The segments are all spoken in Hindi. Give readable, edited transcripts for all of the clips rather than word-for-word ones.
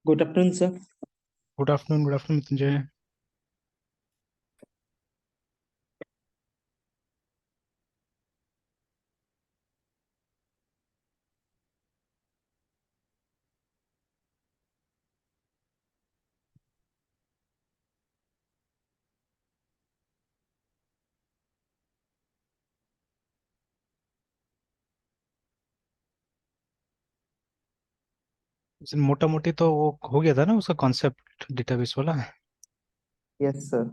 Good afternoon, sir. Good afternoon Mrityunjay. मोटा मोटी तो वो हो गया था ना उसका कॉन्सेप्ट डेटाबेस वाला। Yes, sir.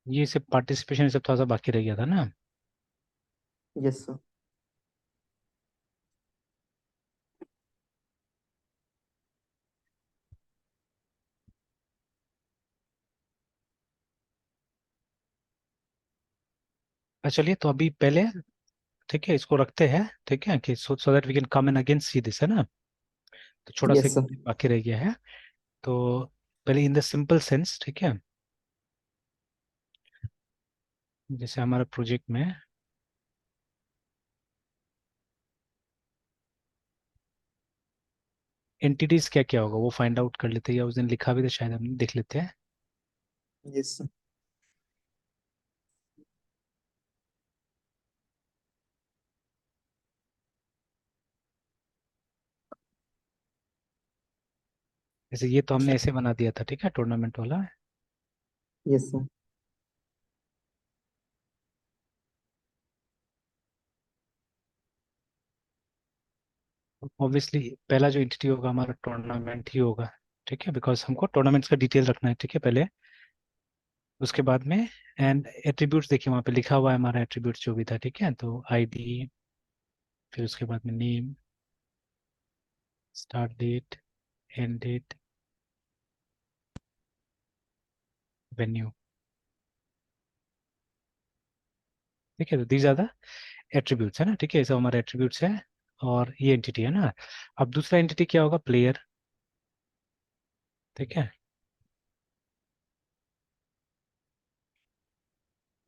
ये सब पार्टिसिपेशन सब थोड़ा सा बाकी रह गया था ना। Yes, sir. चलिए तो अभी पहले ठीक है इसको रखते हैं, ठीक है कि so that we can come and again see this है ना। तो छोटा सा Yes, एक sir. बाकी रह गया है। तो पहले इन द सिंपल सेंस, ठीक है, जैसे हमारा प्रोजेक्ट में एंटिटीज क्या क्या होगा वो फाइंड आउट कर लेते हैं, या उस दिन लिखा भी था शायद, हम देख लेते हैं। Yes, sir. जैसे ये तो हमने ऐसे बना दिया था, ठीक है, टूर्नामेंट वाला। Yes, sir. ऑब्वियसली पहला जो एंटिटी होगा हमारा टूर्नामेंट ही होगा, ठीक है, बिकॉज हमको टूर्नामेंट्स का डिटेल रखना है, ठीक है पहले। उसके बाद में एंड एट्रीब्यूट्स, देखिए वहाँ पे लिखा हुआ है हमारा एट्रीब्यूट्स जो भी था, ठीक है, तो आईडी, फिर उसके बाद में name, start date, end date, venue, ठीक है। तो दीज आर द एट्रीब्यूट्स है ना, ठीक है, ये सब हमारे एट्रीब्यूट्स है। और ये एंटिटी है ना। अब दूसरा एंटिटी क्या होगा, प्लेयर, ठीक है।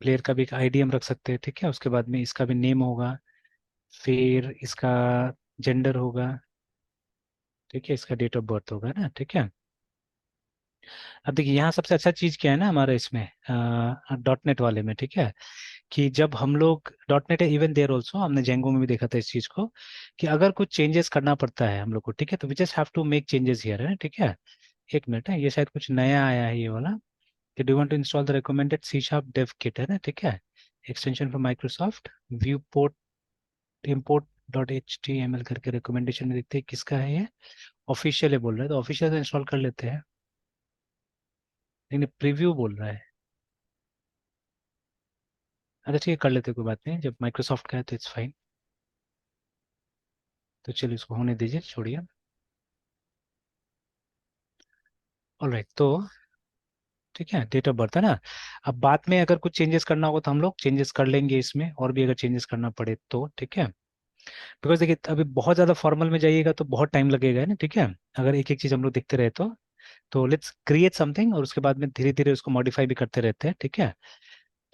प्लेयर का भी एक आईडी हम रख सकते हैं, ठीक है। उसके बाद में इसका भी नेम होगा, फिर इसका जेंडर होगा, ठीक है, इसका डेट ऑफ बर्थ होगा ना, ठीक है। अब देखिए यहाँ सबसे अच्छा चीज क्या है ना हमारा इसमें डॉट नेट वाले में, ठीक है, कि जब हम लोग डॉट नेट है, इवन देयर ऑल्सो हमने जेंगो में भी देखा था इस चीज को, कि अगर कुछ चेंजेस करना पड़ता है हम लोग को, ठीक है, तो we just have to make changes here है, ठीक है। एक मिनट है, ये शायद कुछ नया आया है ये वाला, कि do want to install the recommended C sharp dev kit है ना, ठीक है, extension from Microsoft view port import dot H T M L करके रिकमेंडेशन में देखते हैं किसका है ये। ऑफिशियल है बोल रहा है, तो ऑफिशियल से इंस्टॉल कर लेते हैं, लेकिन प्रीव्यू बोल रहा है। अच्छा ठीक है, कर लेते हैं, कोई बात नहीं, जब माइक्रोसॉफ्ट का है तो इट्स फाइन। तो चलिए इसको होने दीजिए, छोड़िए। ऑलराइट, तो ठीक है, डेट ऑफ बर्थ है ना। अब बाद में अगर कुछ चेंजेस करना होगा तो हम लोग चेंजेस कर लेंगे इसमें, और भी अगर चेंजेस करना पड़े तो, ठीक है। बिकॉज देखिए अभी बहुत ज़्यादा फॉर्मल में जाइएगा तो बहुत टाइम लगेगा, है ना, ठीक है। अगर एक एक चीज़ हम लोग देखते रहे तो लेट्स क्रिएट समथिंग, और उसके बाद में धीरे धीरे उसको मॉडिफाई भी करते रहते हैं, ठीक है।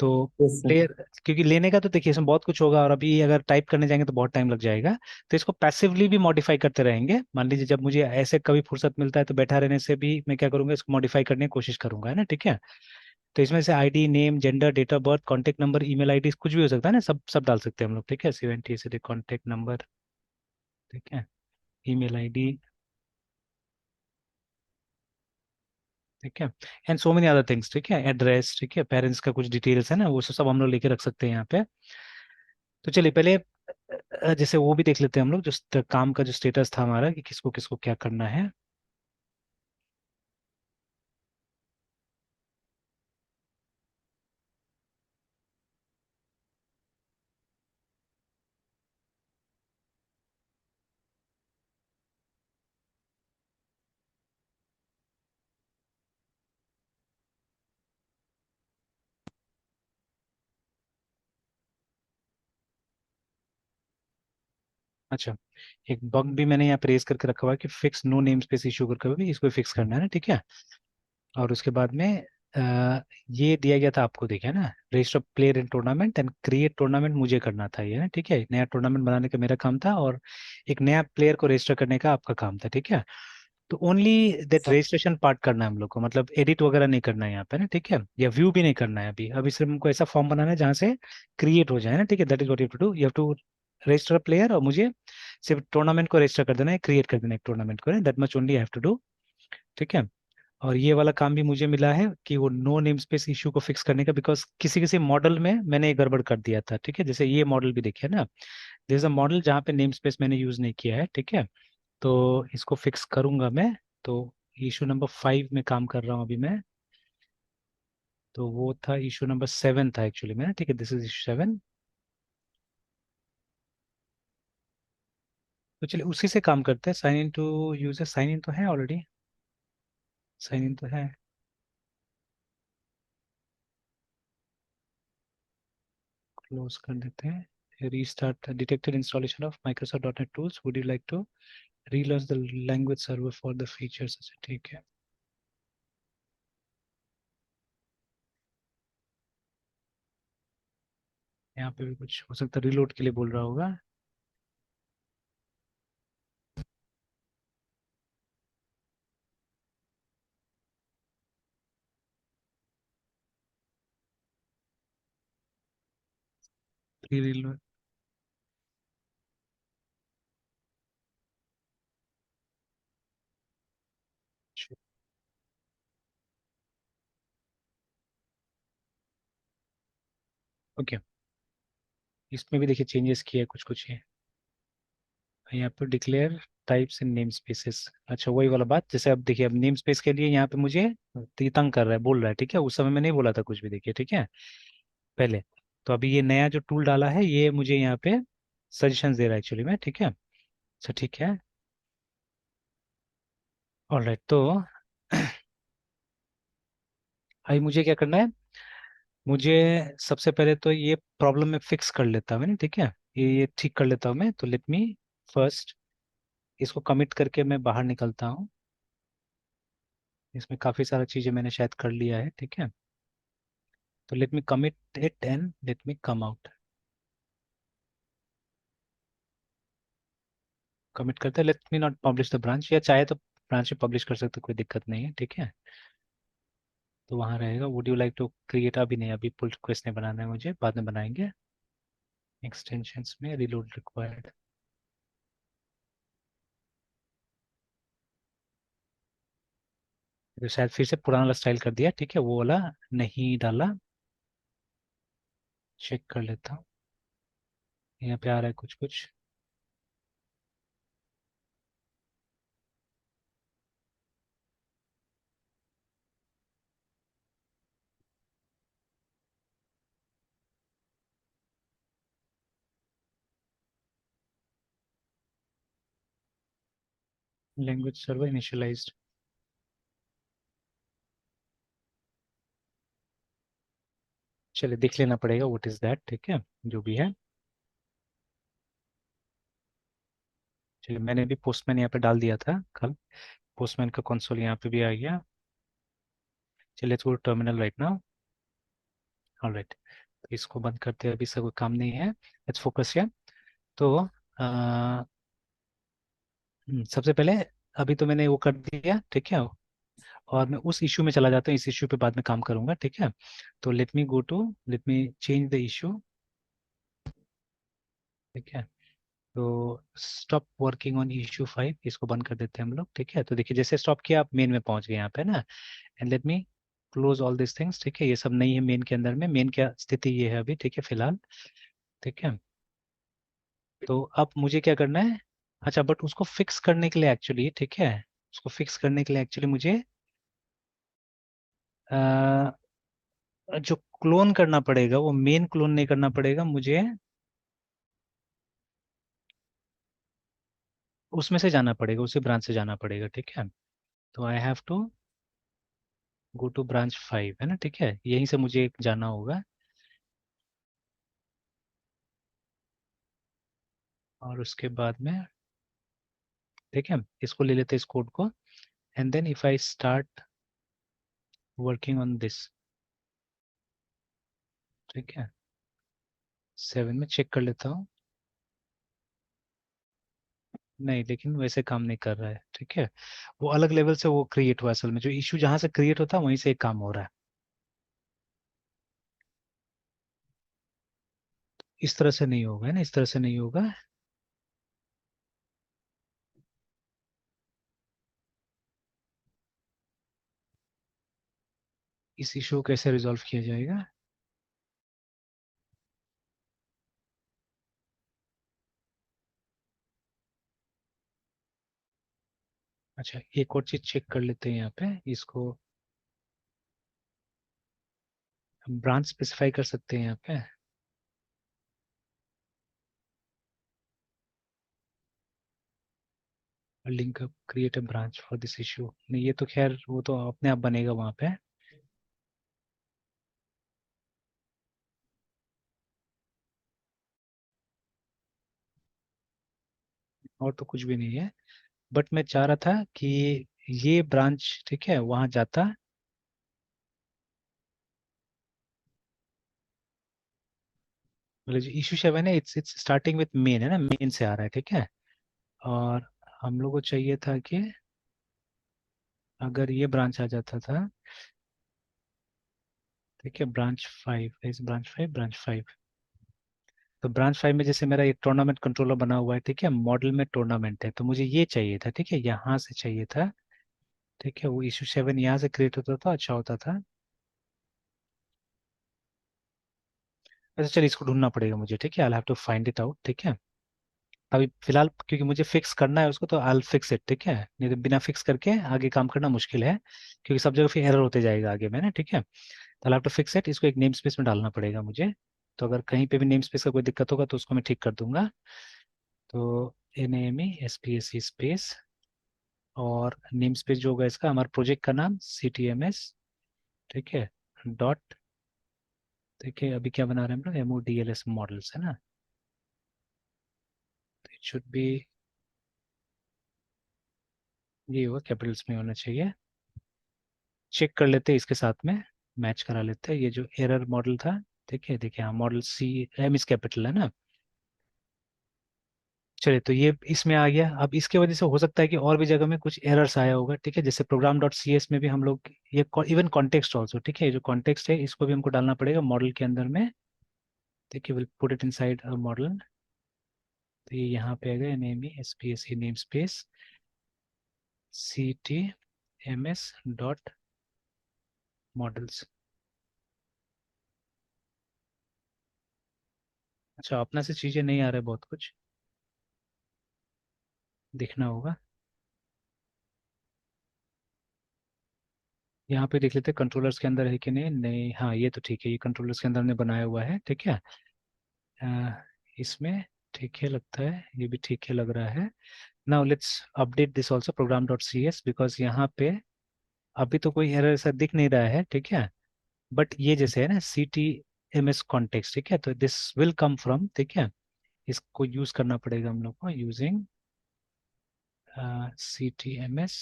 तो Yes, sir. प्लेयर, क्योंकि लेने का तो देखिए इसमें बहुत कुछ होगा, और अभी अगर टाइप करने जाएंगे तो बहुत टाइम लग जाएगा। तो इसको पैसिवली भी मॉडिफाई करते रहेंगे। मान लीजिए जब मुझे ऐसे कभी फुर्सत मिलता है तो बैठा रहने से भी मैं क्या करूंगा, इसको मॉडिफाई करने की कोशिश करूंगा, है ना, ठीक है। तो इसमें से ID, name, gender, date of birth, contact number, email ID, कुछ भी हो सकता है ना, सब सब डाल सकते हैं हम लोग, ठीक है। 70 से कॉन्टेक्ट नंबर, ठीक है, ईमेल आईडी, ठीक है, and so many other things, ठीक है, एड्रेस, ठीक है, पेरेंट्स का कुछ डिटेल्स है ना, वो सब सब हम लोग लेके रख सकते हैं यहाँ पे। तो चलिए पहले जैसे वो भी देख लेते हैं हम लोग, जो काम का जो स्टेटस था हमारा, कि किसको किसको क्या करना है। अच्छा, एक बग भी मैंने यहाँ पे रेज करके रखा हुआ है कि fix no name space issue करके भी इसको फिक्स करना है ना, ठीक है। और उसके बाद में ये दिया गया था आपको, देखिए ना, register player in tournament and create tournament मुझे करना था ये ना, ठीक है, नया टूर्नामेंट बनाने का मेरा काम था, और एक नया प्लेयर को रजिस्टर करने का आपका काम था, ठीक है। तो only that sir. Registration part करना है हम लोग को, मतलब एडिट वगैरह नहीं करना है यहाँ पे ना, ठीक है, या व्यू भी नहीं करना है अभी। अभी सिर्फ हमको ऐसा फॉर्म बनाना है जहाँ से क्रिएट हो जाए ना, ठीक है, that is what you to do, you have to register player, और मुझे सिर्फ टूर्नामेंट को रजिस्टर कर देना है, क्रिएट कर देना है एक टूर्नामेंट को, that much only I have to do, ठीक है। और ये वाला काम भी मुझे मिला है कि वो नो नेम स्पेस इशू को फिक्स करने का, बिकॉज किसी किसी मॉडल में मैंने ये गड़बड़ कर दिया था, ठीक है, जैसे ये मॉडल भी देखिए ना, दिस इज अ मॉडल जहाँ पे नेम स्पेस मैंने यूज नहीं किया है, ठीक है। तो इसको फिक्स करूंगा मैं। तो इशू नंबर 5 में काम कर रहा हूँ अभी मैं। तो वो था इशू नंबर 7 था एक्चुअली में, ठीक है, दिस इज इशू 7। तो चलिए उसी से काम करते हैं, sign in to user, sign in तो है ऑलरेडी, साइन इन तो है। क्लोज कर देते हैं, restart detected installation of Microsoft dot net tools, would you like to relaunch the language server for the features, अच्छा ठीक है। यहाँ पे भी कुछ हो सकता है, रिलोड के लिए बोल रहा होगा। रिलोड। ओके, इसमें भी देखिए चेंजेस किए कुछ कुछ ये। यहाँ पे declare types in name spaces, अच्छा वही वाला बात, जैसे अब देखिए, अब नेम स्पेस के लिए यहाँ पे मुझे ये तंग कर रहा है, बोल रहा है, ठीक है, उस समय मैं नहीं बोला था कुछ भी, देखिए ठीक है, पहले। तो अभी ये नया जो टूल डाला है, ये मुझे यहाँ पे सजेशन दे रहा है एक्चुअली में, ठीक है। अच्छा ठीक है, ऑलराइट। तो अभी मुझे क्या करना है, मुझे सबसे पहले तो ये प्रॉब्लम में फिक्स कर लेता हूँ ना, ठीक है, ये ठीक कर लेता हूँ मैं। तो लेट मी फर्स्ट इसको कमिट करके मैं बाहर निकलता हूँ। इसमें काफ़ी सारा चीज़ें मैंने शायद कर लिया है, ठीक है। तो let me commit it and let me come out. Commit करते हैं, let me not publish the branch, या चाहे तो ब्रांच में पब्लिश कर सकते, कोई दिक्कत नहीं है, ठीक है। तो वहाँ रहेगा, would you like to create, अभी नहीं, अभी पुल रिक्वेस्ट नहीं बनाना है मुझे, बाद में बनाएंगे। एक्सटेंशंस में रिलोड रिक्वायर्ड, तो शायद फिर से पुराना वाला स्टाइल कर दिया, ठीक है, वो वाला नहीं डाला। चेक कर लेता हूँ, यहाँ पे आ रहा है कुछ कुछ। लैंग्वेज सर्वर इनिशियलाइज्ड, चलिए देख लेना पड़ेगा व्हाट इज दैट, ठीक है, जो भी है। चलिए मैंने भी पोस्टमैन यहाँ पे डाल दिया था कल, पोस्टमैन का कंसोल यहाँ पे भी आ गया। चलिए let's go to terminal right now. Alright, तो इसको बंद करते हैं, अभी इसका कोई काम नहीं है, लेट्स फोकस हियर। तो सबसे पहले, अभी तो मैंने वो कर दिया, ठीक है, और मैं उस इशू में चला जाता हूँ, इस इशू पे बाद में काम करूंगा, ठीक है। तो let me change the issue, ठीक है। तो स्टॉप वर्किंग ऑन इशू 5, इसको बंद कर देते हैं हम लोग, ठीक है। तो देखिए जैसे स्टॉप किया, आप मेन में पहुंच गए यहाँ पे ना, and let me close all this things, ठीक है, ये सब नहीं है मेन के अंदर में, मेन क्या स्थिति ये है अभी, ठीक है, फिलहाल, ठीक है। तो अब मुझे क्या करना है, अच्छा बट उसको फिक्स करने के लिए एक्चुअली, ठीक है, उसको फिक्स करने के लिए एक्चुअली मुझे जो क्लोन करना पड़ेगा, वो मेन क्लोन नहीं करना पड़ेगा मुझे, उसमें से जाना पड़ेगा, उसी ब्रांच से जाना पड़ेगा, ठीक है। तो I have to go to branch 5 है ना, ठीक है, यहीं से मुझे जाना होगा। और उसके बाद में, ठीक है, इसको ले लेते हैं इस कोड को, and then if I start working on this, ठीक है। 7 में चेक कर लेता हूँ। नहीं, लेकिन वैसे काम नहीं कर रहा है, ठीक है। वो अलग लेवल से वो क्रिएट हुआ, असल में जो इशू जहाँ से क्रिएट होता है वहीं से एक काम हो रहा है। इस तरह से नहीं होगा, है ना, इस तरह से नहीं होगा। इस इशू को कैसे रिजॉल्व किया जाएगा? अच्छा, एक और चीज चेक कर लेते हैं यहाँ पे, इसको हम ब्रांच स्पेसिफाई कर सकते हैं यहाँ पे। Link create a branch for this issue, नहीं ये तो खैर वो तो अपने आप बनेगा वहाँ पे। और तो कुछ भी नहीं है, बट मैं चाह रहा था कि ये ब्रांच, ठीक है, वहाँ जाता। मतलब जो इशू 7 है, इट्स स्टार्टिंग विथ मेन, है ना, मेन से आ रहा है, ठीक है। और हम लोग को चाहिए था कि अगर ये ब्रांच आ जाता था, ठीक है, ब्रांच 5, इस ब्रांच 5 तो ब्रांच 5 में जैसे मेरा ये टूर्नामेंट कंट्रोलर बना हुआ है, ठीक है, मॉडल में टूर्नामेंट है, तो मुझे ये चाहिए था, ठीक है, यहाँ से चाहिए था, ठीक है। वो इशू 7 यहाँ से क्रिएट होता था, अच्छा होता था। अच्छा चलिए, इसको ढूंढना पड़ेगा मुझे, ठीक है, I have to find it out, ठीक है। अभी फिलहाल क्योंकि मुझे फिक्स करना है उसको, तो आई फिक्स इट, ठीक है, नहीं तो बिना फिक्स करके आगे काम करना मुश्किल है, क्योंकि सब जगह फिर एरर होते जाएगा आगे में ना, ठीक है। तो I have to fix it, इसको एक नेम स्पेस में डालना पड़ेगा मुझे। तो अगर कहीं पे भी नेम स्पेस का कोई दिक्कत होगा तो उसको मैं ठीक कर दूंगा। तो NAME स्पेस, और नेम स्पेस जो होगा इसका, हमारे प्रोजेक्ट का नाम CTMS, ठीक है, डॉट, ठीक है, अभी क्या बना रहे हैं हम लोग, MODLS मॉडल्स, है ना। इट शुड बी, ये होगा, कैपिटल्स में होना चाहिए। चेक कर लेते हैं इसके साथ में, मैच करा लेते हैं, ये जो एरर मॉडल था, ठीक है, देखिए हाँ, मॉडल CM इस कैपिटल है ना। चलिए, तो ये इसमें आ गया। अब इसके वजह से हो सकता है कि और भी जगह में कुछ एरर्स आया होगा, ठीक है, जैसे प्रोग्राम.cs में भी हम लोग ये इवन कॉन्टेक्स्ट ऑल्सो, ठीक है, ये जो कॉन्टेक्स्ट है इसको भी हमको डालना पड़ेगा मॉडल के अंदर में, ठीक है, will put it inside a model. तो ये यहाँ पे आएगा, NAME name space CTMS dot models. अच्छा, अपना से चीज़ें नहीं आ रहा है, बहुत कुछ देखना होगा। यहाँ पे देख लेते हैं कंट्रोलर्स के अंदर है कि नहीं, नहीं, हाँ ये तो ठीक है, ये कंट्रोलर्स के अंदर ने बनाया हुआ है, ठीक है। अ, इसमें ठीक है लगता है, ये भी ठीक है लग रहा है। Now let's update this also प्रोग्राम.cs, बिकॉज यहाँ पे अभी तो कोई एरर ऐसा दिख नहीं रहा है, ठीक है। बट ये जैसे है ना CTMS कॉन्टेक्स्ट, ठीक है, तो दिस विल कम फ्रॉम, ठीक है, इसको यूज करना पड़ेगा हम लोग को, using CTMS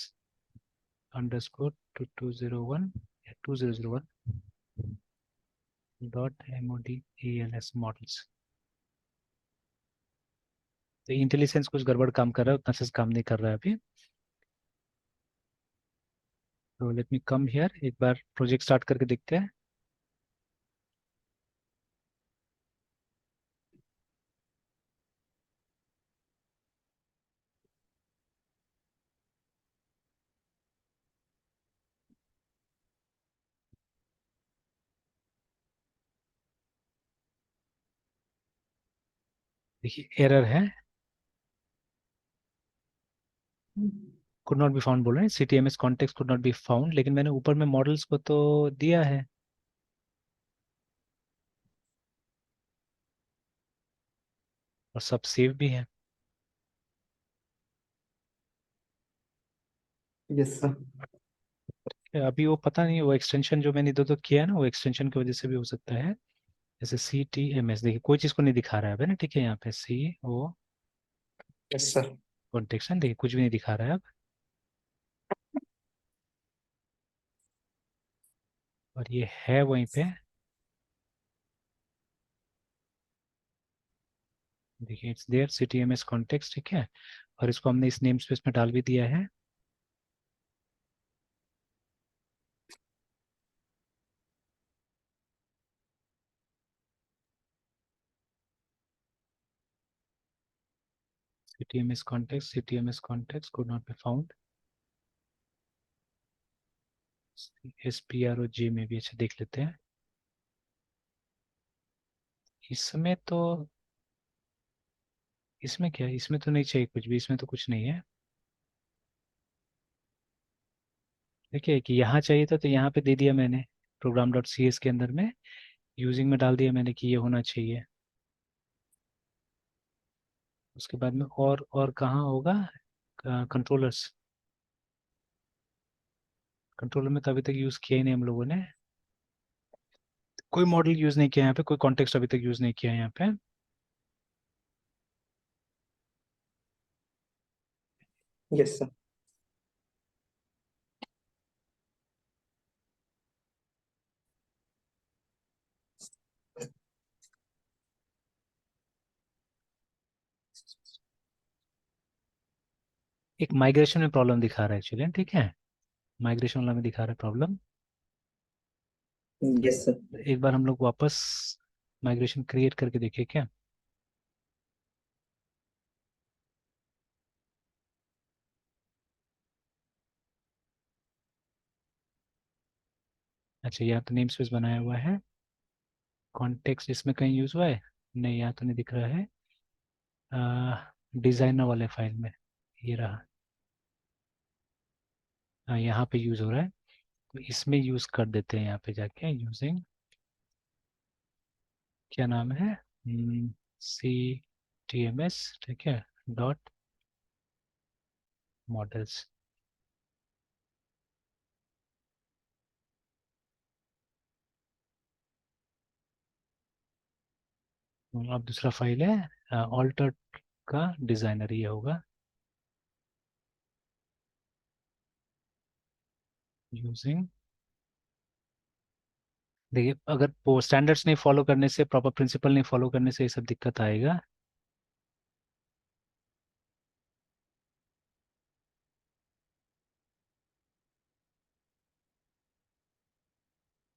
underscore 2201 2001 dot MODELS models. तो इंटेलिजेंस कुछ गड़बड़ काम कर रहा है, उतना से काम नहीं कर रहा है अभी। तो लेट मी कम हियर, एक बार प्रोजेक्ट स्टार्ट करके देखते हैं। देखिए एरर है, कुड नॉट बी फाउंड बोल रहे हैं, CTMS context could not be found, लेकिन मैंने ऊपर में मॉडल्स को तो दिया है, और सब सेव भी है। Yes sir. अभी वो पता नहीं, वो एक्सटेंशन जो मैंने इधर तो किया है ना, वो एक्सटेंशन की वजह से भी हो सकता है। जैसे CTMS, देखिए कोई चीज़ को नहीं दिखा रहा है अभी ना, ठीक है, यहाँ पे CO यस सर। कॉन्टेक्स्ट, देखिए कुछ भी नहीं दिखा रहा है अब। और ये है वहीं पे, देखिए इट्स देयर CTMS कॉन्टेक्स्ट, ठीक है। और इसको हमने इस नेम स्पेस में डाल भी दिया है। CTMS context could not be found। SPROJ में भी अच्छा देख लेते हैं। इसमें तो, इसमें क्या है, इसमें तो नहीं चाहिए कुछ भी, इसमें तो कुछ नहीं है। देखिए कि यहाँ चाहिए था तो यहाँ पे दे दिया मैंने, program.cs के अंदर में यूजिंग में डाल दिया मैंने कि ये होना चाहिए। उसके बाद में और कहाँ होगा, कंट्रोलर्स। कंट्रोलर में तो अभी तक यूज किया ही नहीं हम लोगों ने, कोई मॉडल यूज नहीं किया यहाँ पे, कोई कॉन्टेक्स्ट अभी तक यूज नहीं किया यहाँ पे। Yes sir. एक माइग्रेशन में प्रॉब्लम दिखा रहा है एक्चुअली, ठीक है। माइग्रेशन वाला में दिखा रहा है प्रॉब्लम। Yes sir. एक बार हम लोग वापस माइग्रेशन क्रिएट करके देखें क्या। अच्छा यहाँ तो नेम स्पेस बनाया हुआ है, कॉन्टेक्स्ट इसमें कहीं यूज हुआ है, नहीं यहाँ तो नहीं दिख रहा है। डिजाइनर वाले फाइल में ये रहा, हाँ यहाँ पे यूज हो रहा है, तो इसमें यूज कर देते हैं यहाँ पे जाके, यूजिंग, क्या नाम है, CTMS, ठीक है, डॉट मॉडल्स। अब दूसरा फाइल है ऑल्टर का डिजाइनर, ये होगा यूजिंग। देखिए अगर वो स्टैंडर्ड्स नहीं फॉलो करने से, प्रॉपर प्रिंसिपल नहीं फॉलो करने से ये सब दिक्कत आएगा।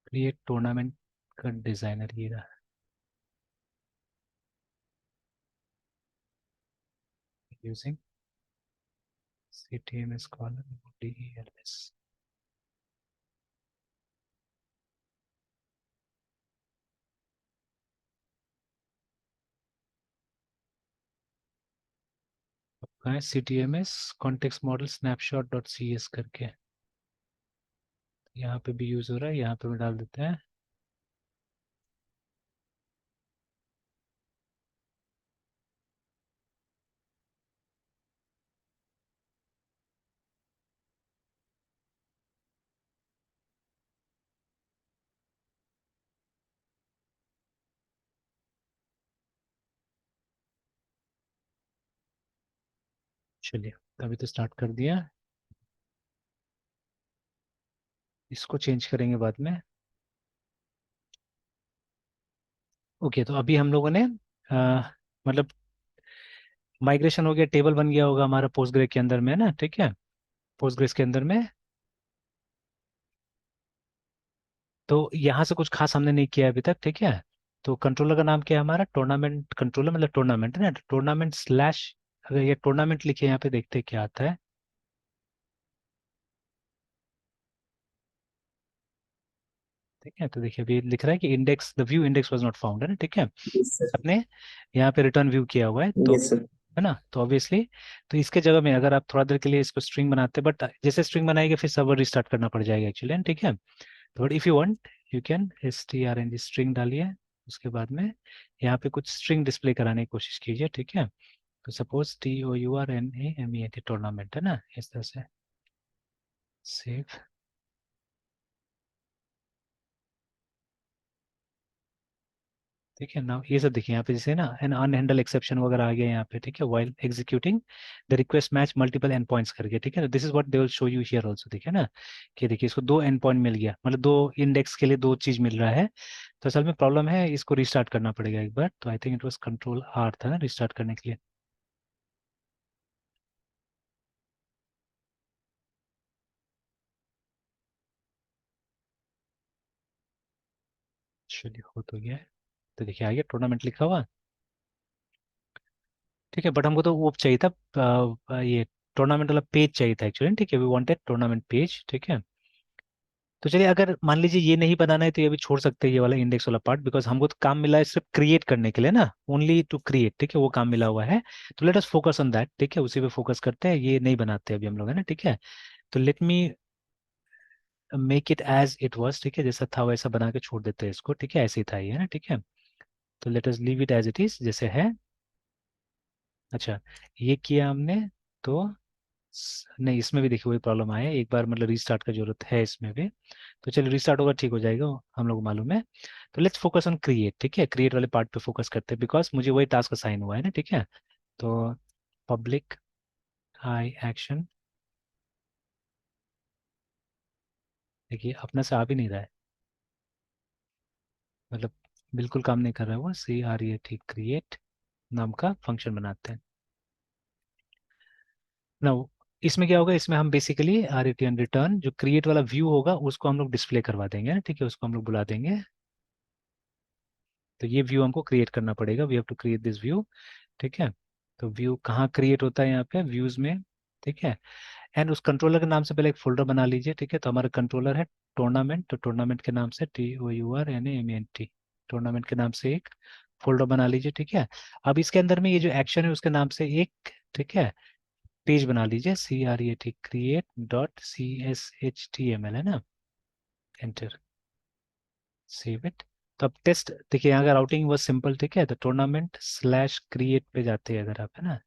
क्रिएट टूर्नामेंट का डिजाइनर ये रहा, यूजिंग CTMS कॉलम DELS। आपका है CTMS context model snapshot dot CS करके, यहाँ पे भी यूज हो रहा है, यहाँ पे भी डाल देते हैं। चलिए, अभी तो स्टार्ट कर दिया, इसको चेंज करेंगे बाद में। ओके, तो अभी हम लोगों ने मतलब माइग्रेशन हो गया, टेबल बन गया होगा हमारा पोस्टग्रे के अंदर में ना, ठीक है, पोस्टग्रेस के अंदर में। तो यहाँ से कुछ खास हमने नहीं किया अभी तक, ठीक है। तो कंट्रोलर का नाम क्या है हमारा, टूर्नामेंट कंट्रोलर, मतलब टूर्नामेंट है ना, टूर्नामेंट स्लैश, अगर ये टूर्नामेंट लिखे यहाँ पे देखते हैं क्या आता है। ठीक है, तो देखिए अभी लिख रहा है कि index, the view index was not found, है ना, ठीक है। Yes sir. आपने यहाँ पे रिटर्न व्यू किया हुआ है तो, यस सर। है ना, तो ऑब्वियसली, तो इसके जगह में अगर आप थोड़ा देर के लिए इसको स्ट्रिंग बनाते, बट जैसे स्ट्रिंग बनाएंगे फिर सर्वर रिस्टार्ट करना पड़ जाएगा एक्चुअली, ठीक है। तो but if you want you can strng string डालिए, उसके बाद में यहाँ पे कुछ स्ट्रिंग डिस्प्ले कराने की कोशिश कीजिए, ठीक है। तो सपोज TOURNAMEAT टूर्नामेंट, है ना, इस तरह से सेव। ठीक है ना, ये सब देखिए यहाँ पे, जैसे ना एन अनहैंडल एक्सेप्शन वगैरह आ गया यहाँ पे, ठीक है, while executing the request match multiple and points करके, ठीक है, तो this is what they will show you here also, ठीक है ना, कि देखिए इसको दो एंड पॉइंट मिल गया, मतलब दो इंडेक्स के लिए दो चीज मिल रहा है। तो असल में प्रॉब्लम है, इसको रिस्टार्ट करना पड़ेगा एक बार, तो I think it was control R था ना रिस्टार्ट करने के लिए। चलिए हो तो गया है। तो देखिए आ गया टूर्नामेंट लिखा हुआ, ठीक है, बट हमको तो वो चाहिए था, ये टूर्नामेंट वाला पेज चाहिए था एक्चुअली, ठीक है, वी वांटेड टूर्नामेंट पेज, ठीक है। तो चलिए अगर मान लीजिए ये नहीं बनाना है तो ये भी छोड़ सकते हैं, ये वाला इंडेक्स वाला पार्ट, बिकॉज हमको तो काम मिला है सिर्फ क्रिएट करने के लिए ना, ओनली टू क्रिएट, ठीक है, वो काम मिला हुआ है। तो let us focus on that, ठीक है, उसी पे फोकस करते हैं, ये नहीं बनाते अभी हम लोग, है ना, ठीक है। तो let me make it as it was, ठीक है, जैसा था वैसा बना के छोड़ देते हैं इसको, ठीक है, ऐसे ही था ये, है ना, ठीक है। तो let us leave it as it is, जैसे है। अच्छा, ये किया हमने, तो नहीं, इसमें भी देखिए वही प्रॉब्लम आया है, एक बार मतलब रीस्टार्ट का जरूरत है इसमें भी। तो चलिए रिस्टार्ट होगा, ठीक हो जाएगा, हम लोग को मालूम है। तो लेट्स फोकस ऑन क्रिएट, ठीक है, क्रिएट वाले पार्ट पे फोकस करते हैं, बिकॉज मुझे वही टास्क असाइन हुआ है ना, ठीक है। तो पब्लिक हाई एक्शन, देखिए अपना से आ भी नहीं रहा है, मतलब बिल्कुल काम नहीं कर रहा है वो, C R E T create नाम का फंक्शन बनाते हैं ना। इसमें क्या होगा, इसमें हम basically R E T N return, जो क्रिएट वाला व्यू होगा उसको हम लोग डिस्प्ले करवा देंगे ना, ठीक है, उसको हम लोग बुला देंगे। तो ये व्यू हमको क्रिएट करना पड़ेगा, we have to create this view, ठीक है। तो व्यू कहाँ क्रिएट होता है, यहाँ पे व्यूज में, ठीक है। एंड उस कंट्रोलर के नाम से पहले एक फोल्डर बना लीजिए, ठीक है, तो हमारा कंट्रोलर है टूर्नामेंट, तो टूर्नामेंट के नाम से TOURNAMENT, टूर्नामेंट के नाम से एक फोल्डर बना लीजिए, ठीक है। अब इसके अंदर में ये जो एक्शन है उसके नाम से एक, ठीक है, पेज बना लीजिए, CREAT create.CSHTML, है ना, एंटर, सेव इट। तो अब टेस्ट देखिए, अगर राउटिंग वो सिंपल, ठीक है, तो टूर्नामेंट स्लैश क्रिएट पे जाते हैं अगर आप, है ना,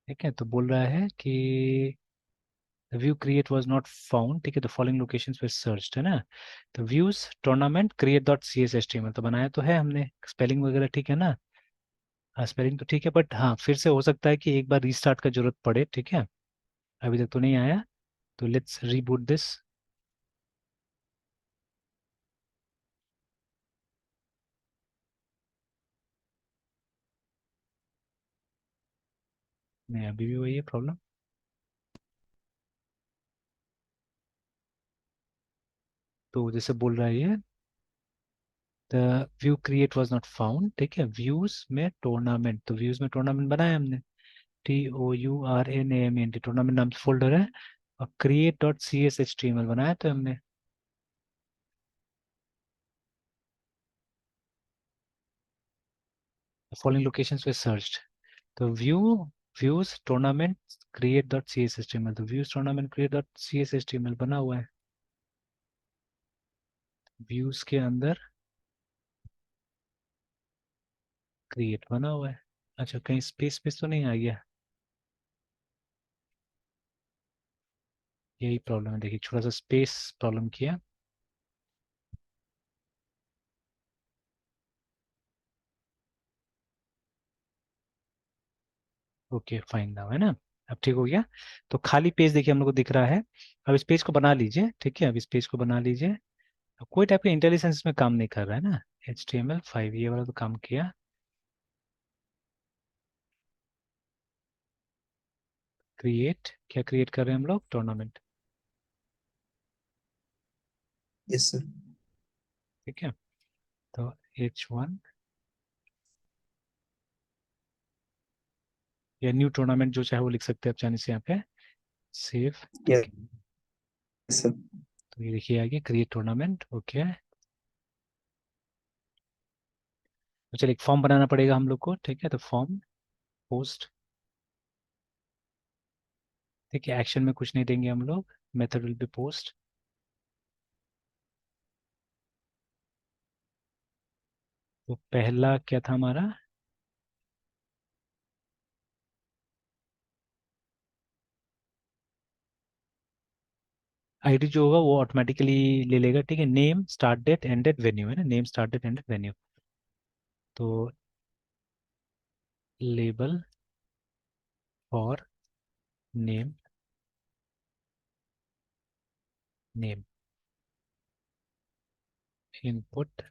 ठीक है, तो बोल रहा है कि view create was not found, ठीक है, तो फॉलोइंग लोकेशंस पे सर्च्ड, है ना। तो views tournament create dot C S H T M L तो बनाया तो है हमने, स्पेलिंग वगैरह ठीक है ना। हाँ स्पेलिंग तो ठीक है, बट हाँ फिर से हो सकता है कि एक बार रीस्टार्ट का जरूरत पड़े, ठीक है, अभी तक तो नहीं आया। तो लेट्स रीबूट दिस। नहीं अभी भी वही है प्रॉब्लम। तो जैसे बोल रहा है ये, the view create was not found, ठीक है, व्यूज में टूर्नामेंट, तो व्यूज में टूर्नामेंट बनाया हमने, TOURNAMENT टूर्नामेंट नाम से फोल्डर है, और create dot C S H T M L बनाया तो हमने, फॉलोइंग लोकेशंस पे सर्च। तो view views tournament create dot C S H T M L, तो views tournament create dot C S H T M L बना हुआ है, व्यूज के अंदर क्रिएट बना हुआ है। अच्छा कहीं स्पेस स्पेस तो नहीं आ गया, यही प्रॉब्लम है, देखिए छोटा सा स्पेस प्रॉब्लम किया। ओके फाइन नाउ, है ना, अब ठीक हो गया। तो खाली पेज देखिए हम लोग को दिख रहा है। अब इस पेज को बना लीजिए, ठीक है, अब इस पेज को बना लीजिए। अब कोई टाइप का इंटेलिजेंस इसमें काम नहीं कर रहा है ना, HTML5 ये वाला तो काम किया। क्रिएट, क्या क्रिएट कर रहे हैं हम लोग, टूर्नामेंट, यस सर। ठीक है। तो H1 या न्यू टूर्नामेंट जो चाहे वो लिख सकते हैं आप चाहने से, यहाँ पे सेव, ठीक यस है। सर। तो ये देखिए आगे क्रिएट टूर्नामेंट, ओके। तो चलिए एक फॉर्म बनाना पड़ेगा हम लोग को, ठीक है, तो फॉर्म पोस्ट, ठीक है, एक्शन में कुछ नहीं देंगे हम लोग, मेथड विल बी पोस्ट। तो पहला क्या था हमारा, आईडी जो होगा वो ऑटोमेटिकली ले लेगा, ठीक है। Name, start date, end date, venue, है ना, name, start date, end date, venue. तो label for name, name, input,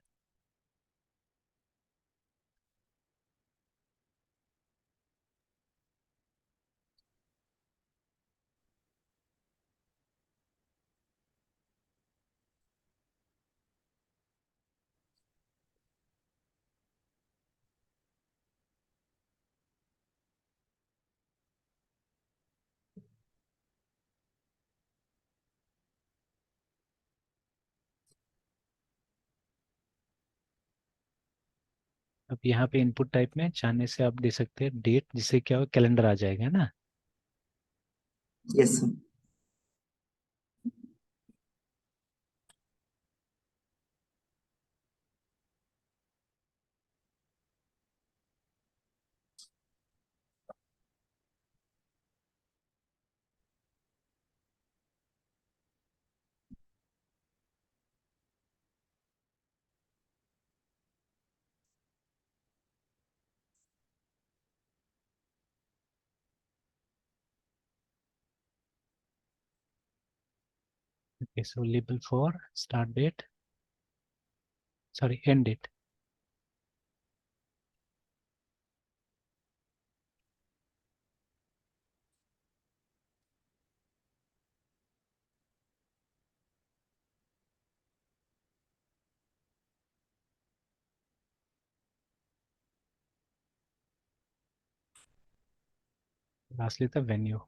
अब यहाँ पे इनपुट टाइप में चाहने से आप दे सकते हैं डेट, जिससे क्या हो, कैलेंडर आ जाएगा, है ना। Yes sir. Okay, so label for start date, sorry, end date. Lastly था वेन्यू।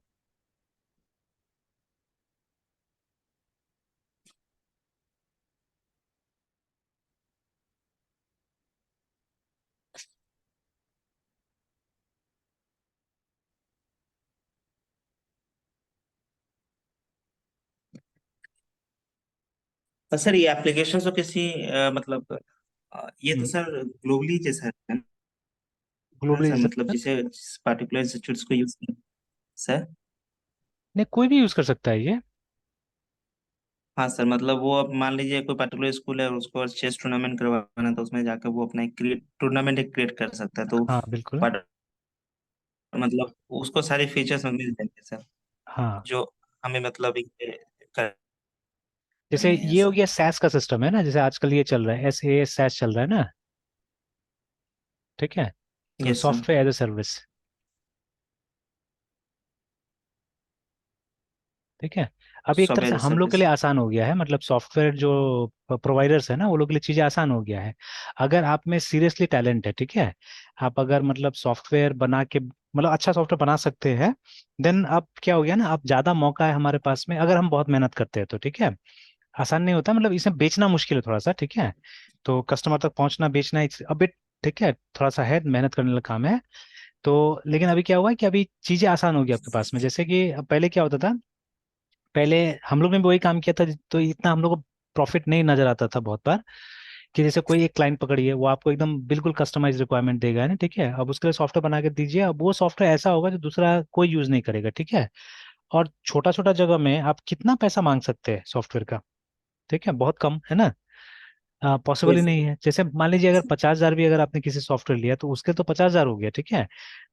सर ये एप्लीकेशन तो किसी मतलब ये तो हम्म, सर ग्लोबली जैसा है ना ग्लोबली सर, जैसे मतलब जिसे पार्टिकुलर इंस्टीट्यूट्स को यूज सर। नहीं, कोई भी यूज कर सकता है ये। हाँ सर, मतलब वो अब मान लीजिए कोई पर्टिकुलर स्कूल है और उसको चेस टूर्नामेंट करवाना है, तो उसमें जाकर वो अपना एक टूर्नामेंट एक क्रिएट कर सकता है, तो हाँ बिल्कुल। part- मतलब उसको सारे फीचर्स में मिल जाएंगे सर, हाँ, जो हमें मतलब ये जैसे करनी है ये हो सर। गया सैस का सिस्टम, है ना, जैसे आजकल ये चल रहा है, SaaS सैस चल रहा है ना, ठीक है। तो yes sir. Software as a service, ठीक है। अब एक तरह से सॉफ्टवेयर हम लोग के सर्विस। लिए आसान हो गया है, मतलब सॉफ्टवेयर जो प्रोवाइडर्स है ना, वो लोग के लिए चीज़ें आसान हो गया है। अगर आप में सीरियसली टैलेंट है, ठीक है, आप अगर मतलब सॉफ्टवेयर बना के मतलब अच्छा सॉफ्टवेयर बना सकते हैं, देन अब क्या हो गया ना, अब ज़्यादा मौका है हमारे पास में, अगर हम बहुत मेहनत करते हैं तो, ठीक है। आसान नहीं होता, मतलब इसे बेचना मुश्किल है थोड़ा सा, ठीक है। तो कस्टमर तक पहुंचना, बेचना अभी, ठीक है, थोड़ा सा है, मेहनत करने वाला काम है। तो लेकिन अभी क्या हुआ है कि अभी चीजें आसान हो गई आपके पास में, जैसे कि अब पहले क्या होता था, पहले हम लोग ने भी वही काम किया था, तो इतना हम लोग को प्रॉफिट नहीं नजर आता था बहुत बार, कि जैसे कोई एक क्लाइंट पकड़िए, वो आपको एकदम बिल्कुल कस्टमाइज रिक्वायरमेंट देगा, है ना, ठीक है। अब उसके लिए सॉफ्टवेयर बना के दीजिए, अब वो सॉफ्टवेयर ऐसा होगा जो दूसरा कोई यूज नहीं करेगा, ठीक है। और छोटा छोटा जगह में आप कितना पैसा मांग सकते हैं सॉफ्टवेयर का, ठीक है, बहुत कम, है ना। पॉसिबल ही यस नहीं है। जैसे मान लीजिए अगर 50,000 भी अगर आपने किसी सॉफ्टवेयर लिया, तो उसके तो 50,000 हो गया, ठीक है।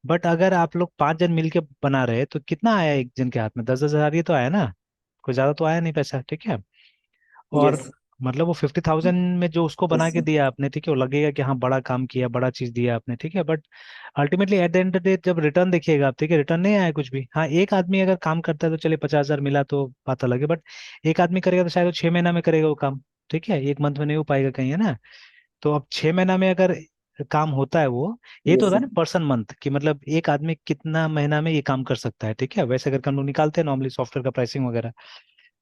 बट अगर आप लोग 5 जन मिलके बना रहे, तो कितना आया एक जन के हाथ में, 10-10 हजार ही तो आया ना, कोई ज्यादा तो आया नहीं पैसा, ठीक है। और यस मतलब वो 50,000 में जो उसको बना यस के दिया आपने, ठीक है, वो लगेगा कि हाँ बड़ा काम किया, बड़ा चीज दिया आपने, ठीक है। But ultimately at the end of the day जब रिटर्न देखिएगा आप, ठीक है, रिटर्न नहीं आया कुछ भी। हाँ, एक आदमी अगर काम करता है तो चलिए 50,000 मिला तो बात अलग है, बट एक आदमी करेगा तो शायद वो 6 महीना में करेगा वो काम, ठीक है, एक मंथ में नहीं हो पाएगा कहीं, है ना। तो अब 6 महीना में अगर काम होता है वो, ये तो यस होता है ना पर्सन मंथ, कि मतलब एक आदमी कितना महीना में ये काम कर सकता है, ठीक है, वैसे करके हम लोग निकालते हैं नॉर्मली सॉफ्टवेयर का प्राइसिंग वगैरह,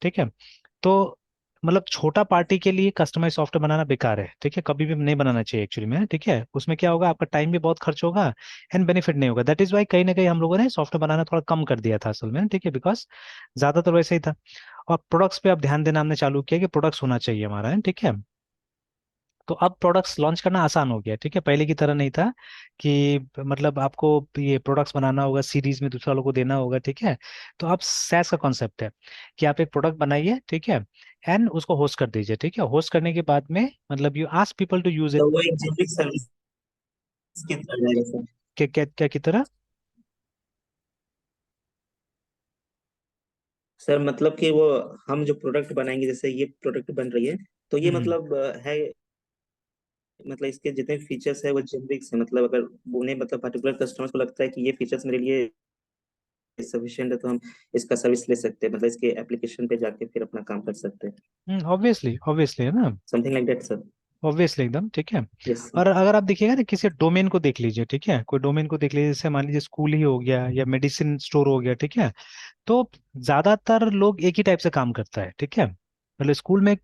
ठीक है। तो मतलब छोटा पार्टी के लिए कस्टमाइज सॉफ्टवेयर बनाना बेकार है, ठीक है, कभी भी नहीं बनाना चाहिए एक्चुअली में, ठीक है। उसमें क्या होगा, आपका टाइम भी बहुत खर्च होगा, एंड बेनिफिट नहीं होगा। दैट इज वाई कहीं ना कहीं हम लोगों ने सॉफ्टवेयर बनाना थोड़ा कम कर दिया था असल में, ठीक है, बिकॉज ज्यादातर वैसे ही था। और प्रोडक्ट्स पे अब ध्यान देना हमने चालू किया कि प्रोडक्ट्स होना चाहिए हमारा, है, ठीक है। तो अब प्रोडक्ट्स लॉन्च करना आसान हो गया, ठीक है, पहले की तरह नहीं था कि मतलब आपको ये प्रोडक्ट्स बनाना होगा, सीरीज में दूसरा लोगों को देना होगा, ठीक है। तो अब सैस का कॉन्सेप्ट है कि आप एक प्रोडक्ट बनाइए, ठीक है, एंड उसको होस्ट कर दीजिए, ठीक है। होस्ट करने के बाद में मतलब you ask people to use it. तो वो एक जेनरिक सर्विस की तरह रहेगा सर। क्या क्या क्या की तरह? सर मतलब कि वो हम जो प्रोडक्ट बनाएंगे, जैसे ये प्रोडक्ट बन रही है, तो ये हम्म। मतलब है, मतलब इसके जितने फीचर्स है वो जेनरिक है, मतलब अगर उन्हें मतलब पर्टिकुलर कस्टमर्स को लगता है कि ये फीचर्स मेरे लिए सफिशिएंट है, तो हम इसका सर्विस ले सकते हैं, मतलब इसके एप्लीकेशन पे जाके फिर अपना काम कर सकते हैं। ऑब्वियसली ऑब्वियसली है ना। Something like that sir. Obviously एकदम ठीक है। Yes sir. और अगर आप देखिएगा ना, किसी डोमेन को देख लीजिए, ठीक है, कोई डोमेन को देख लीजिए, जैसे मान लीजिए स्कूल ही हो गया या मेडिसिन स्टोर हो गया, ठीक है। तो ज्यादातर लोग एक ही टाइप से काम करता है, ठीक है। मतलब स्कूल में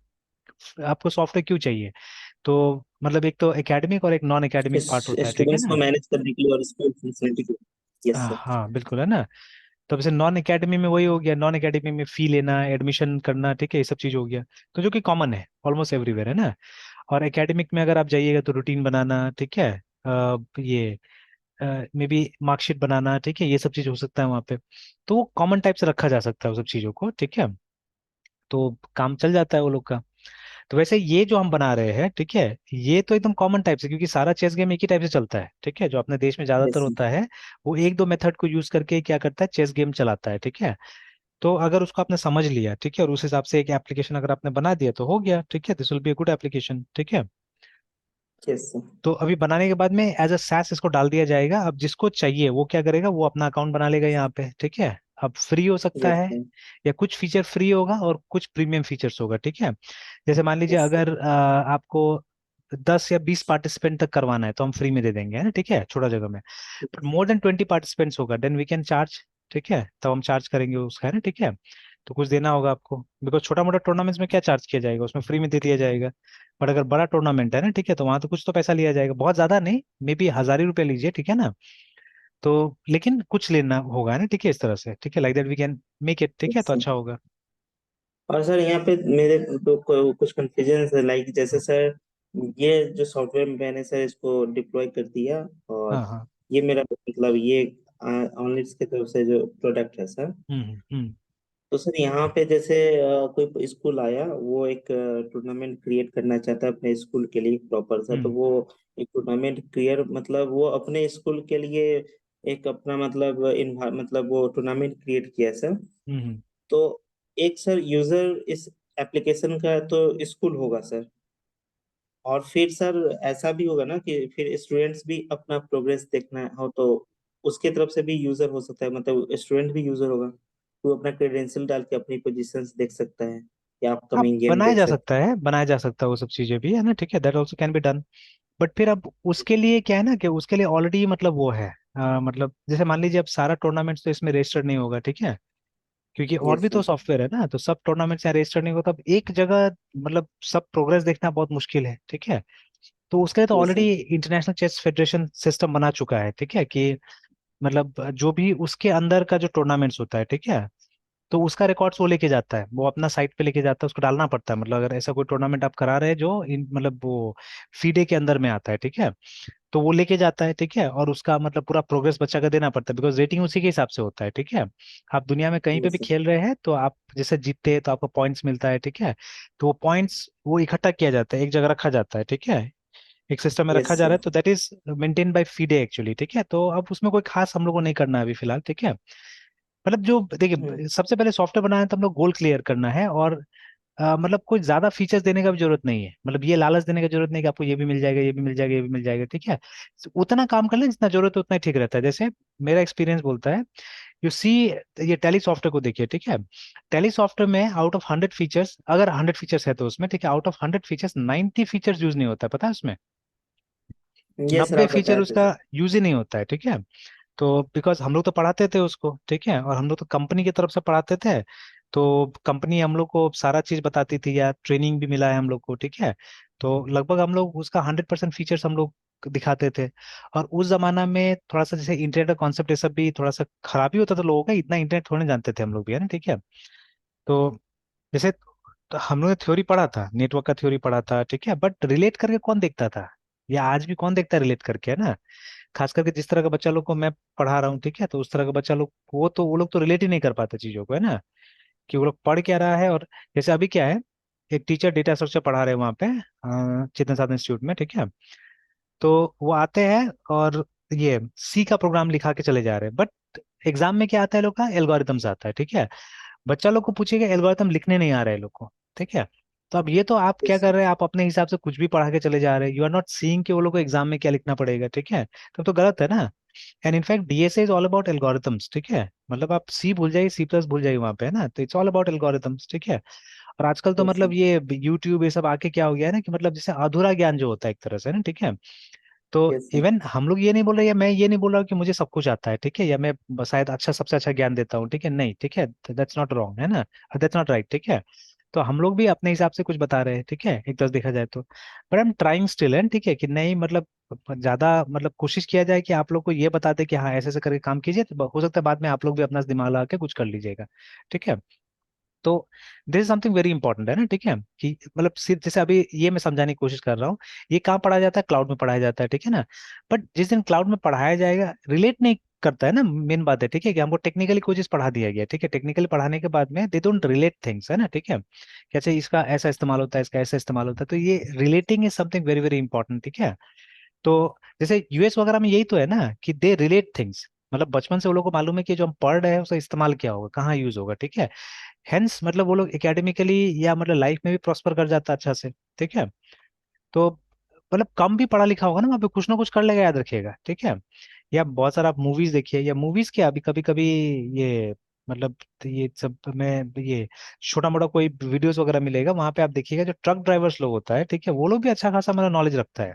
आपको सॉफ्टवेयर क्यों चाहिए? तो मतलब एक तो एकेडमिक और एक नॉन एकेडमिक पार्ट होता है, ठीक है स्टूडेंट्स को ना। मैनेज करने के लिए और स्कूल फैसिलिटी के लिए। Yes sir. हाँ बिल्कुल है ना। तो वैसे नॉन एकेडमी में वही हो गया, नॉन एकेडमी में फी लेना, एडमिशन करना, ठीक है, ये सब चीज हो गया। तो जो कि कॉमन है ऑलमोस्ट एवरीवेयर, है ना। और एकेडमिक में अगर आप जाइएगा तो रूटीन बनाना, ठीक है, ये मे बी मार्कशीट बनाना, ठीक है, ये सब चीज हो सकता है वहाँ पे। तो वो कॉमन टाइप से रखा जा सकता है वो सब चीजों को, ठीक है। तो काम चल जाता है वो लोग का। तो वैसे ये जो हम बना रहे हैं, ठीक है, ये तो एकदम कॉमन टाइप से, क्योंकि सारा चेस गेम एक ही टाइप से चलता है, ठीक है, जो अपने देश में ज्यादातर यस सर। होता है। वो एक दो मेथड को यूज करके क्या करता है, चेस गेम चलाता है, ठीक है। तो अगर उसको आपने समझ लिया, ठीक है, और उस हिसाब से एक एप्लीकेशन अगर आपने बना दिया तो हो गया, ठीक है, this will be a good application, ठीक है। Yes sir. तो अभी बनाने के बाद में एज अ सैस इसको डाल दिया जाएगा। अब जिसको चाहिए वो क्या करेगा, वो अपना अकाउंट बना लेगा यहाँ पे, ठीक है। अब फ्री हो सकता यस है, सर। या कुछ फीचर फ्री होगा और कुछ प्रीमियम फीचर्स होगा, ठीक है। जैसे मान लीजिए यस सर। अगर आपको 10 या 20 पार्टिसिपेंट तक करवाना है तो हम फ्री में दे देंगे, है ना, ठीक है, छोटा जगह में। पर मोर देन 20 पार्टिसिपेंट्स होगा देन वी कैन चार्ज, ठीक है, तब हम चार्ज करेंगे उसका, है ना, ठीक है। तो कुछ देना होगा आपको, बिकॉज छोटा मोटा टूर्नामेंट्स में क्या चार्ज किया जाएगा, उसमें फ्री में दे दिया जाएगा। बट अगर बड़ा टूर्नामेंट है ना, ठीक है, तो वहां तो कुछ तो पैसा लिया जाएगा, बहुत ज्यादा नहीं, मे बी 1,000 ही रुपये लीजिए, ठीक है ना। तो लेकिन कुछ लेना होगा ना, ठीक है, इस तरह से, ठीक है, like that we can make it, ठीक है, यस तो सर। अच्छा होगा। और सर यहाँ पे मेरे तो कुछ कंफ्यूजन है, लाइक जैसे सर ये जो सॉफ्टवेयर मैंने सर इसको डिप्लॉय कर दिया, हाँ और हाँ। ये मेरा मतलब ये ऑनलाइन की तरफ से जो प्रोडक्ट है सर, हम्म। तो सर यहाँ पे जैसे कोई स्कूल आया, वो एक टूर्नामेंट क्रिएट करना चाहता है अपने स्कूल के लिए प्रॉपर सा, तो हम्म वो एक टूर्नामेंट क्रिएट मतलब वो अपने स्कूल के लिए एक अपना मतलब मतलब वो टूर्नामेंट क्रिएट किया सर। हम्म तो एक सर यूजर इस एप्लीकेशन का तो स्कूल होगा सर, और फिर सर ऐसा भी होगा ना कि फिर स्टूडेंट्स भी अपना प्रोग्रेस देखना हो तो उसके तरफ से भी यूजर हो सकता है, मतलब स्टूडेंट भी यूजर होगा, वो अपना क्रेडेंशियल डाल के अपनी पोजीशंस देख सकता है या आप अपकमिंग गेम बनाया देख जा सकता सकता है, बनाया जा सकता है, वो सब चीजें भी है ना, ठीक है, that also can be done. But फिर अब उसके लिए क्या है ना, कि उसके लिए ऑलरेडी मतलब वो है, मतलब जैसे मान लीजिए अब सारा टूर्नामेंट तो इसमें रजिस्टर्ड नहीं होगा, ठीक है, क्योंकि है। और भी यस तो सर। सॉफ्टवेयर है ना, तो सब टूर्नामेंट्स यहाँ रजिस्टर नहीं होगा, तब एक जगह मतलब सब प्रोग्रेस देखना बहुत मुश्किल है, ठीक है। तो उसके लिए तो yes sir. Already international chess federation system बना चुका है, ठीक है, कि मतलब जो भी उसके अंदर का जो टूर्नामेंट्स होता है, ठीक है, तो उसका रिकॉर्ड्स वो लेके जाता है, वो अपना साइट पे लेके जाता है, उसको डालना पड़ता है, मतलब अगर ऐसा कोई टूर्नामेंट आप करा रहे हैं जो मतलब वो फीडे के अंदर में आता है, ठीक है, तो वो लेके जाता है, ठीक है, और उसका मतलब पूरा प्रोग्रेस बच्चा का देना पड़ता है, बिकॉज रेटिंग उसी के हिसाब से होता है, ठीक है। आप दुनिया में कहीं पे भी यस सर। खेल रहे हैं तो आप जैसे जीतते हैं तो आपको पॉइंट्स मिलता है, ठीक है। तो वो पॉइंट्स वो इकट्ठा किया जाता है, एक जगह रखा जाता है, ठीक है, एक सिस्टम में रखा यस जा रहा सर। है, तो that is maintain by FIDE actually, ठीक है। तो अब उसमें कोई खास हम लोग को नहीं करना है अभी फिलहाल, ठीक है। मतलब जो देखिए, सबसे पहले सॉफ्टवेयर बनाना है तो हम लोग गोल क्लियर करना है, और मतलब कोई ज्यादा फीचर्स देने का भी जरूरत नहीं है, मतलब ये लालच देने की जरूरत नहीं कि आपको ये भी मिल जाएगा, ये भी मिल जाएगा, ये भी मिल जाएगा, ठीक है। So, उतना काम कर लें जितना जरूरत है उतना ही ठीक रहता है। जैसे मेरा एक्सपीरियंस बोलता है, यू सी, ये टैली सॉफ्टवेयर को देखिए, ठीक है। टैली सॉफ्टवेयर में आउट ऑफ 100 फीचर्स, अगर 100 फीचर्स है तो उसमें, ठीक है, out of 100 features 90 features use नहीं होता है, पता है उसमें। ये सर 90 आप फीचर बताए थे उसका सर। यूज ही नहीं होता है, ठीक है। तो बिकॉज हम लोग तो पढ़ाते थे उसको, ठीक है, और हम लोग तो कंपनी की तरफ से पढ़ाते थे, तो कंपनी हम लोग को सारा चीज बताती थी, या ट्रेनिंग भी मिला है हम लोग को, ठीक है। तो लगभग हम लोग उसका 100% फीचर्स हम लोग दिखाते थे। और उस जमाना में थोड़ा सा जैसे इंटरनेट का कॉन्सेप्ट ये सब भी थोड़ा सा खराब ही होता था लोगों का, इतना इंटरनेट थोड़े जानते थे हम लोग भी, है ना, ठीक है। तो जैसे तो हम लोग ने थ्योरी पढ़ा था, नेटवर्क का थ्योरी पढ़ा था, ठीक है, बट रिलेट करके कौन देखता था, या आज भी कौन देखता है रिलेट करके, है ना। खास करके जिस तरह का बच्चा लोग को मैं पढ़ा रहा हूँ, ठीक है, तो उस तरह का बच्चा लोग वो लोग तो रिलेट ही नहीं कर पाते चीजों को, है ना, कि वो लोग पढ़ क्या रहा है। और जैसे अभी क्या है, एक टीचर डेटा स्ट्रक्चर पढ़ा रहे हैं वहाँ पे चेतन साधन इंस्टीट्यूट में, ठीक है। तो वो आते हैं और ये सी का प्रोग्राम लिखा के चले जा रहे हैं, बट एग्जाम में क्या आता है लोग का, एल्गोरिथम्स आता है, ठीक है। बच्चा लोग को पूछिएगा, एल्गोरिथम लिखने नहीं आ रहा है लोग को, ठीक है। तो अब ये तो आप क्या यस कर रहे हैं, आप अपने हिसाब से कुछ भी पढ़ा के चले जा रहे हैं, यू आर नॉट सीइंग कि वो लोग को एग्जाम में क्या लिखना पड़ेगा, ठीक है। तब तो गलत है ना। And in fact DSA is all about algorithms, ठीक है। मतलब आप सी भूल जाइए, सी प्लस भूल जाइए वहां पे, है ना, तो इट्स ऑल अबाउट एल्गोरिथम्स, ठीक है। और आजकल तो यस मतलब ये यूट्यूब ये सब आके क्या हो गया है ना, कि मतलब जैसे अधूरा ज्ञान जो होता है एक तरह से ना, ठीक है। तो यस सर। इवन हम लोग ये नहीं बोल रहे, या मैं ये नहीं बोल रहा हूँ कि मुझे सब कुछ आता है, ठीक है, या मैं शायद अच्छा सबसे अच्छा ज्ञान देता हूँ, ठीक है, नहीं, ठीक है, दैट्स नॉट रॉन्ग, है ना, दैट्स नॉट राइट, ठीक है। तो हम लोग भी अपने हिसाब से कुछ बता रहे हैं, ठीक है, एक तरह से देखा जाए तो, but I am trying still, है ठीक है, कि नहीं मतलब ज्यादा मतलब कोशिश किया जाए कि आप लोग को ये बता दे कि हाँ ऐसे ऐसे करके काम कीजिए, तो हो सकता है बाद में आप लोग भी अपना दिमाग लगा के कुछ कर लीजिएगा, ठीक है। तो this is something very important, है ना, ठीक है, कि मतलब सिर्फ जैसे अभी ये मैं समझाने की कोशिश कर रहा हूँ, ये कहाँ पढ़ाया जाता है, क्लाउड में पढ़ाया जाता है, ठीक है ना। बट जिस दिन क्लाउड में पढ़ाया जाएगा रिलेट नहीं करता है ना, मेन बात है, ठीक है, कि हमको टेक्निकली कोई चीज पढ़ा दिया गया, ठीक है, टेक्निकली पढ़ाने के बाद में दे डोंट रिलेट थिंग्स, है ना, ठीक है, कैसे इसका ऐसा इस्तेमाल होता है, इसका ऐसा इस्तेमाल होता है, तो ये relating is something very very important, ठीक है। तो जैसे यूएस वगैरह में यही तो है ना, कि दे रिलेट थिंग्स, मतलब बचपन से वो लोग को मालूम है कि जो हम पढ़ रहे हैं उसका इस्तेमाल क्या होगा, कहाँ यूज होगा, ठीक है। हेंस मतलब वो लोग एकेडमिकली या मतलब लाइफ में भी प्रॉस्पर कर जाता है अच्छा से, ठीक है। तो मतलब कम भी पढ़ा लिखा होगा ना वहाँ पे कुछ ना कुछ कर लेगा, याद रखिएगा, ठीक है। या बहुत सारा आप मूवीज देखिए, या मूवीज क्या अभी कभी कभी ये मतलब ये सब में ये छोटा मोटा कोई वीडियोस वगैरह मिलेगा, वहां पे आप देखिएगा जो ट्रक ड्राइवर्स लोग होता है, ठीक है, वो लोग भी अच्छा खासा मतलब नॉलेज रखता है,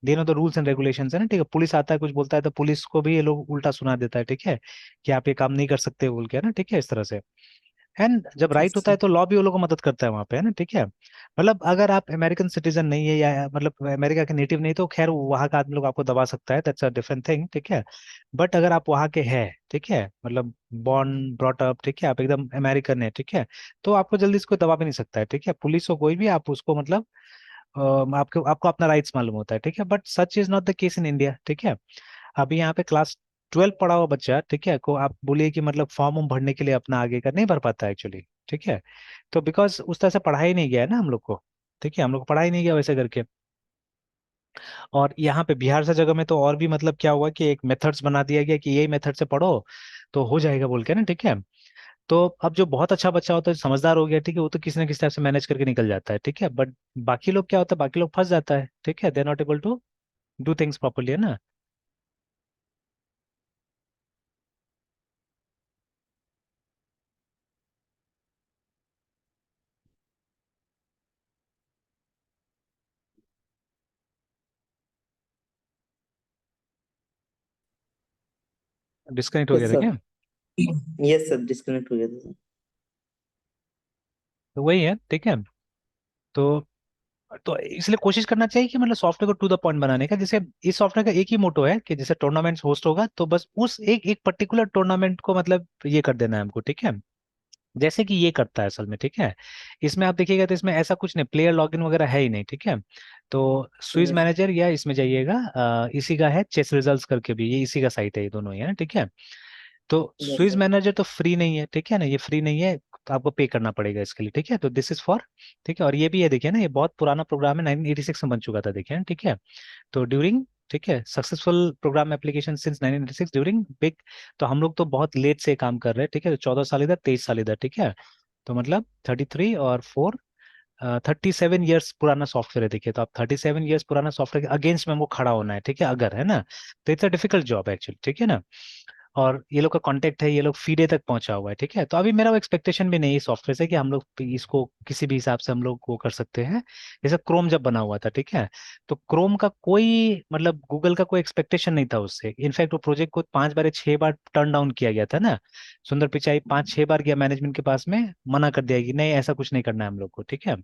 they know the rules and regulations, है ना, ठीक है। पुलिस आता है कुछ बोलता है तो पुलिस को भी ये लोग उल्टा सुना देता है, ठीक है, कि आप ये काम नहीं कर सकते बोल के, है ना, ठीक है, इस तरह से। एंड जब राइट यस होता है तो लॉ भी वो लोगों को मदद करता है वहां पे, है ना, ठीक है। मतलब अगर आप अमेरिकन सिटीजन नहीं है या मतलब अमेरिका के नेटिव नहीं, तो खैर वहां का आदमी लोग आपको दबा सकता है, दैट्स अ डिफरेंट थिंग, ठीक है। बट अगर आप वहां के हैं, ठीक है, मतलब बॉर्न ब्रॉट अप, ठीक है, आप एकदम अमेरिकन है, ठीक है, तो आपको जल्दी से कोई दबा भी नहीं सकता है, ठीक है, पुलिस हो कोई भी, आप उसको मतलब आपको आपको अपना राइट्स मालूम होता है, ठीक है। But such is not the case in India, ठीक है। अभी यहाँ पे क्लास 12 पढ़ा हुआ बच्चा, ठीक है, को आप बोलिए कि मतलब फॉर्म वॉर्म भरने के लिए अपना आगे का नहीं भर पाता है एक्चुअली, ठीक है। तो बिकॉज उस तरह से पढ़ाई नहीं गया है ना हम लोग को, ठीक है, हम लोग को पढ़ाई नहीं गया वैसे करके। और यहाँ पे बिहार से जगह में तो और भी मतलब क्या हुआ कि एक मेथड्स बना दिया गया कि यही मेथड से पढ़ो तो हो जाएगा बोल के ना, ठीक है। तो अब जो बहुत अच्छा बच्चा होता है, जो समझदार हो गया, ठीक है, वो तो किसी ना किसी तरह से मैनेज करके निकल जाता है, ठीक है। बट बाकी लोग क्या होता है, बाकी लोग फंस जाता है, ठीक है, they not able to do things properly, है ना। डिस्कनेक्ट हो गया यस था सर। क्या। यस सर, डिस्कनेक्ट हो गया था सर। तो वही है, ठीक है। तो इसलिए कोशिश करना चाहिए कि मतलब सॉफ्टवेयर को टू द पॉइंट बनाने का, जैसे इस सॉफ्टवेयर का एक ही मोटो है कि जैसे टूर्नामेंट्स होस्ट होगा तो बस उस एक एक पर्टिकुलर टूर्नामेंट को मतलब ये कर देना है हमको, ठीक है, जैसे कि ये करता है असल में, ठीक है। इसमें आप देखिएगा तो इसमें ऐसा कुछ नहीं, प्लेयर लॉगिन वगैरह है ही नहीं, ठीक है। तो स्विज यस मैनेजर या इसमें जाइएगा, इसी का है चेस रिजल्ट्स करके भी, ये इसी का साइट है, ये दोनों ही है ना, ठीक है। तो यस स्विज सर। मैनेजर तो फ्री नहीं है, ठीक है ना, ये फ्री नहीं है, तो आपको पे करना पड़ेगा इसके लिए, ठीक है। तो दिस इज फॉर, ठीक है। और ये भी है, देखिए ना, ये बहुत पुराना प्रोग्राम है, 1986 में बन चुका था, देखिए ना, ठीक है। तो ड्यूरिंग, ठीक है, successful programme application since 1986 during big, तो हम लोग तो बहुत लेट से काम कर रहे हैं, ठीक है, तो 14 साल इधर 23 साल इधर, ठीक है। तो मतलब 33 और 4, 37 ईयर्स पुराना सॉफ्टवेयर है, देखिए। तो आप 37 ईयर्स पुराना सॉफ्टवेयर के अगेंस्ट में हमको खड़ा होना है, ठीक है, अगर, है ना। तो it's a difficult job actually, ठीक है ना। और ये लोग का कांटेक्ट है, ये लोग फीडे तक पहुंचा हुआ है, ठीक है। तो अभी मेरा वो एक्सपेक्टेशन भी नहीं है सॉफ्टवेयर से कि हम लोग इसको किसी भी हिसाब से हम लोग वो कर सकते हैं, जैसे क्रोम जब बना हुआ था, ठीक है। तो क्रोम का कोई मतलब गूगल का कोई एक्सपेक्टेशन नहीं था उससे, इनफैक्ट वो प्रोजेक्ट को 5 बार या 6 बार टर्न डाउन किया गया था ना। सुंदर पिचाई 5-6 बार गया मैनेजमेंट के पास में, मना कर दिया कि नहीं ऐसा कुछ नहीं करना है हम लोग को, ठीक है।